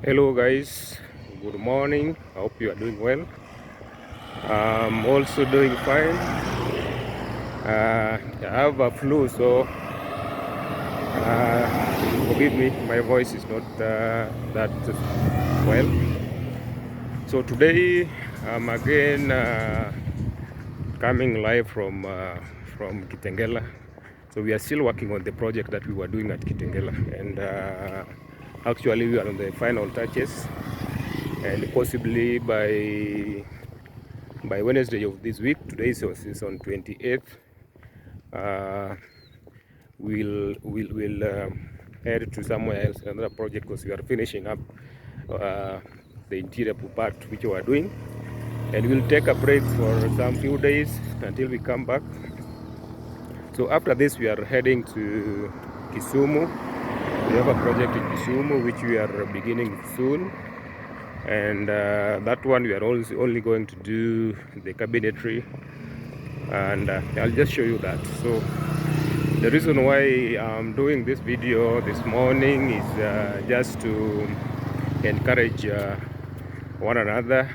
Hello guys, good morning. I hope you are doing well. I'm also doing fine. I have a flu, so forgive me, my voice is not that well. So today I'm again coming live from Kitengela. So we are still working on the project that we were doing at Kitengela, and actually we are on the final touches, and possibly by Wednesday of this week, today is on 28th, uh, we'll head to somewhere else, another project, because we are finishing up uh, the interior part which we are doing, and we'll take a break for some few days until we come back. So after this, we are heading to Kisumu. We have a project in Kisumu which we are beginning soon, and that one we are only going to do the cabinetry, and I'll just show you that. So the reason why I'm doing this video this morning is just to encourage one another,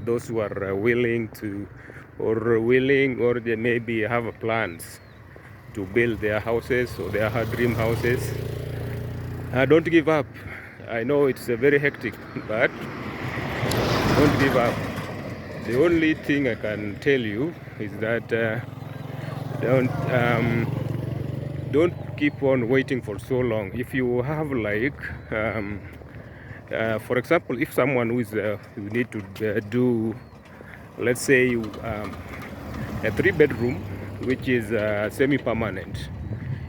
those who are willing or they maybe have plans to build their houses or their dream houses. Don't give up. I know it's very hectic, but don't give up. The only thing I can tell you is that don't don't keep on waiting for so long. If you have like for example, if someone who is you need to do, let's say a 3-bedroom which is semi-permanent.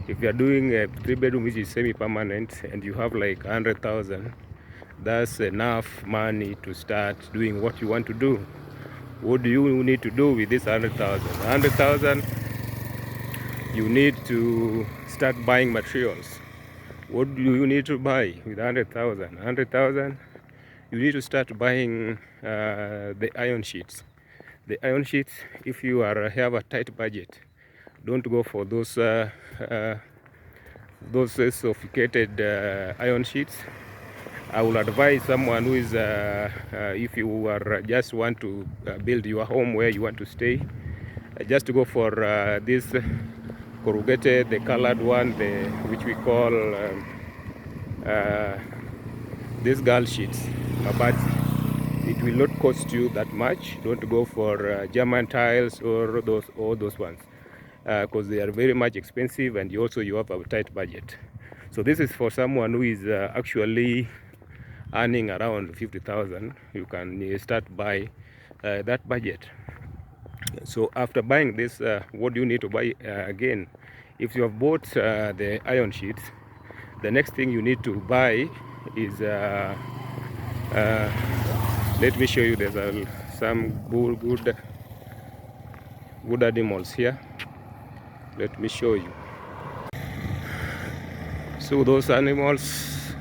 If you are doing a 3-bedroom which is semi-permanent and you have like 100,000, that's enough money to start doing what you want to do. What do you need to do with this 100,000? 100,000, you need to start buying materials. What do you need to buy with 100,000? 100,000, you need to start buying the iron sheets. The iron sheets, if you have a tight budget, don't go for those sophisticated iron sheets. I will advise someone who is, if you are just want to build your home where you want to stay, just to go for this corrugated, the colored one, which we call these girl sheets, mabati. It will not cost you that much. Don't go for German tiles or those ones, because they are very much expensive, and you have a tight budget. So this is for someone who is actually earning around 50,000. You can start by that budget. So after buying this, what do you need to buy again? If you have bought the iron sheets, the next thing you need to buy is let me show you. There's some good animals here. Let me show you. So those animals,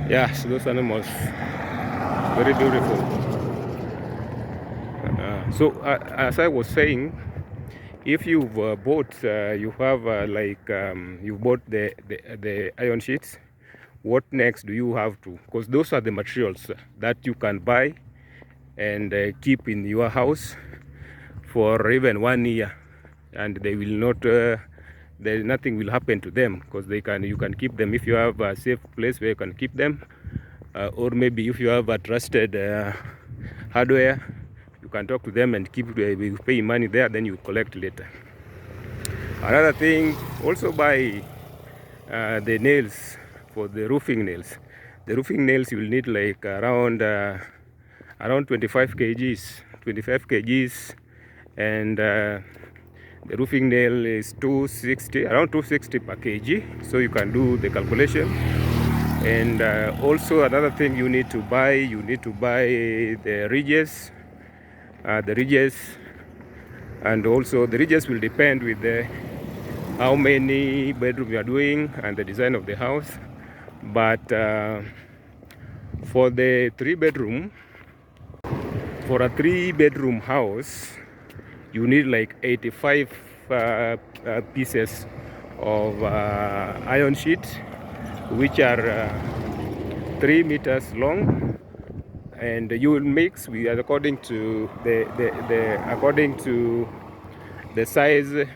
yes, those animals, very beautiful. So as I was saying, if you've bought, you have you bought the iron sheets, what next do you have to? Because those are the materials that you can buy and keep in your house for even 1 year, and they will not. Nothing will happen to them, because you can keep them if you have a safe place where you can keep them, or maybe if you have a trusted hardware, you can talk to them and keep pay money there, then you collect later. Another thing, also buy the nails for the roofing nails. The roofing nails you will need like around 25 kgs, and the roofing nail is 260, around 260 per kg. So you can do the calculation. And also another thing you need to buy the ridges. And also the ridges will depend with how many bedrooms you are doing and the design of the house. But for a 3-bedroom house, you need like 85 pieces of iron sheet, which are 3 meters long, and you will mix with according to the size,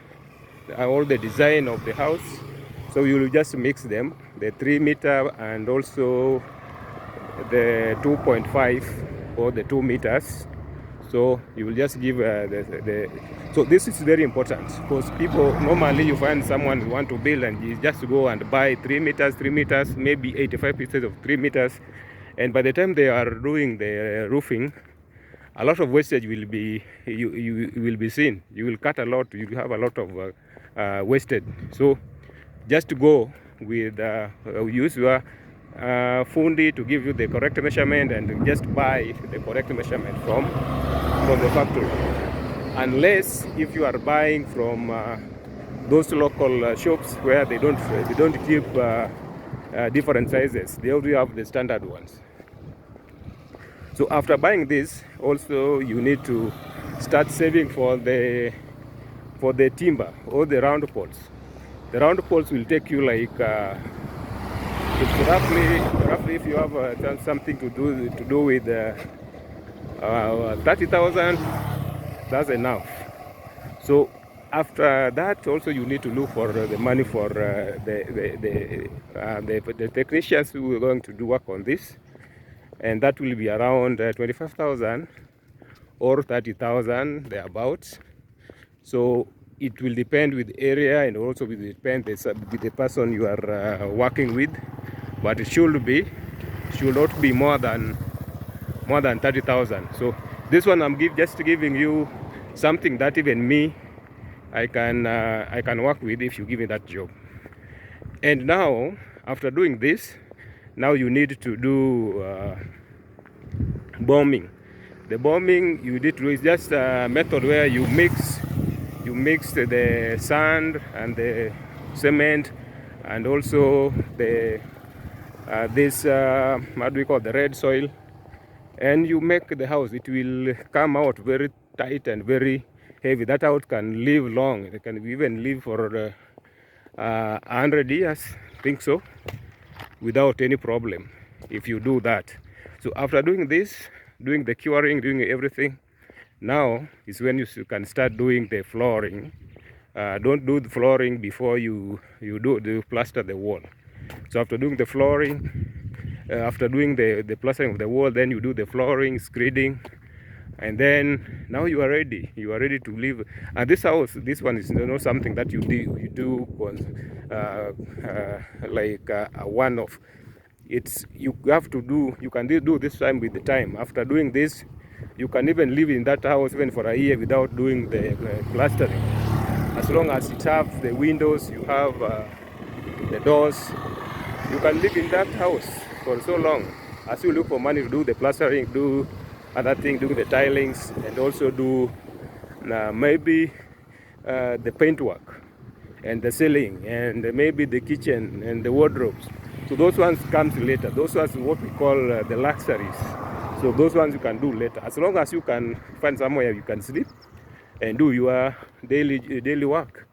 all the design of the house. So you will just mix them, the 3 meter and also the 2.5 or the 2 meters. So you will just give so this is very important, because people normally, you find someone who want to build and you just go and buy 3 meters, maybe 85 pieces of 3 meters, and by the time they are doing the roofing, a lot of wastage will be you will be seen. You will cut a lot, you will have a lot of wasted. So just go with use your fundi to give you the correct measurement, and just buy the correct measurement from the factory. Unless if you are buying from those local shops where they don't keep different sizes, they only have the standard ones. So after buying this, also you need to start saving for the timber or the round poles. The round poles will take you like it's roughly if you have something to do with 30,000, that's enough. So after that, also you need to look for the money for the technicians who are going to do work on this, and that will be around 25,000 or 30,000 thereabouts. So it will depend with the area, and also will depend with the person you are working with, but it should not be more than 30,000. So this one I'm just giving you something that even me I can work with if you give me that job. And now after doing this, now you need to do bombing. The bombing you need to do is just a method where you mix the sand and the cement, and also the this what do we call the red soil, and you make the house. It will come out very tight and very heavy. That house can live long. It can even live for 100 years, I think so, without any problem if you do that. So after doing this, doing the curing, doing everything, now is when you can start doing the flooring. Don't do the flooring before you do plaster the wall. So after doing the flooring, after doing the plastering of the wall, then you do the flooring, screeding, and then now you are ready. You are ready to live. And this house, this one is not something that you do like a one-off. It's you have to do. You can do this time with the time. After doing this, you can even live in that house even for a year without doing the plastering. As long as it has the windows, you have the doors, you can live in that house for so long. As you look for money to do the plastering, do other things, do the tilings, and also do maybe the paintwork and the ceiling, and maybe the kitchen and the wardrobes. So those ones comes later. Those ones what we call the luxuries. So those ones you can do later, as long as you can find somewhere you can sleep and do your daily work.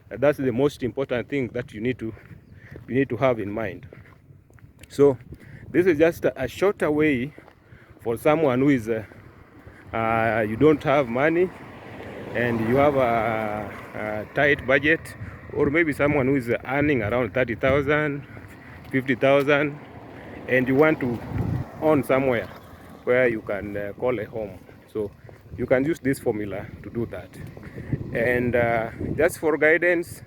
That's the most important thing that you need to have in mind. So this is just a shorter way for someone who is you don't have money and you have a tight budget, or maybe someone who is earning around 30,000, 50,000, and you want to own somewhere where you can call a home. So you can use this formula to do that. And just for guidance,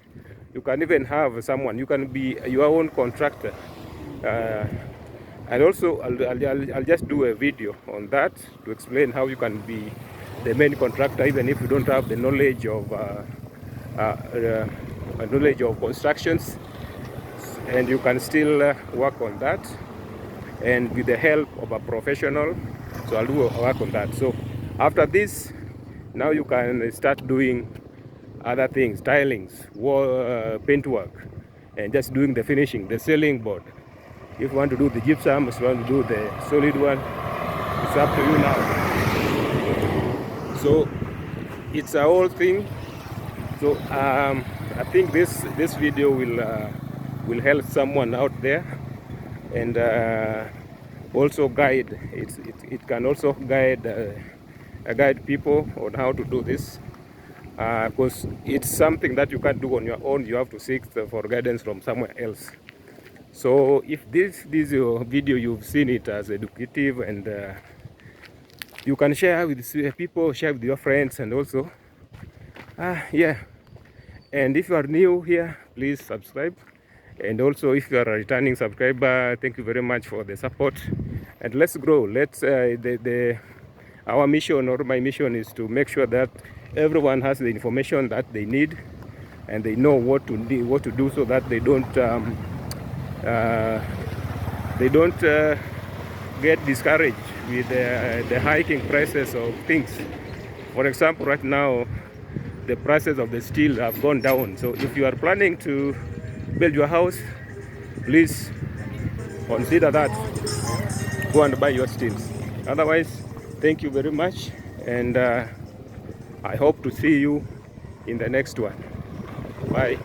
you can even have someone, you can be your own contractor. And also I'll just do a video on that to explain how you can be the main contractor even if you don't have the knowledge of constructions, and you can still work on that, and with the help of a professional. So I'll do work on that. So after this, now you can start doing other things, tilings, wall, paint work, and just doing the finishing, the ceiling board. If you want to do the gypsum, if you want to do the solid one, it's up to you now. So it's a whole thing. So I think this video will help someone out there, and also guide. It can also guide people on how to do this, because it's something that you can't do on your own. You have to seek for guidance from somewhere else. So if this video you've seen it as educative, and you can share with people, share with your friends, and also yeah. And if you are new here, please subscribe. And also, if you are a returning subscriber, thank you very much for the support. And let's grow. Let's our mission, or my mission, is to make sure that everyone has the information that they need, and they know what to do, so that they don't get discouraged with the hiking prices of things. For example, right now, the prices of the steel have gone down. So if you are planning to build your house, please consider that. Go and buy your steels. Otherwise, thank you very much, and I hope to see you in the next one. Bye.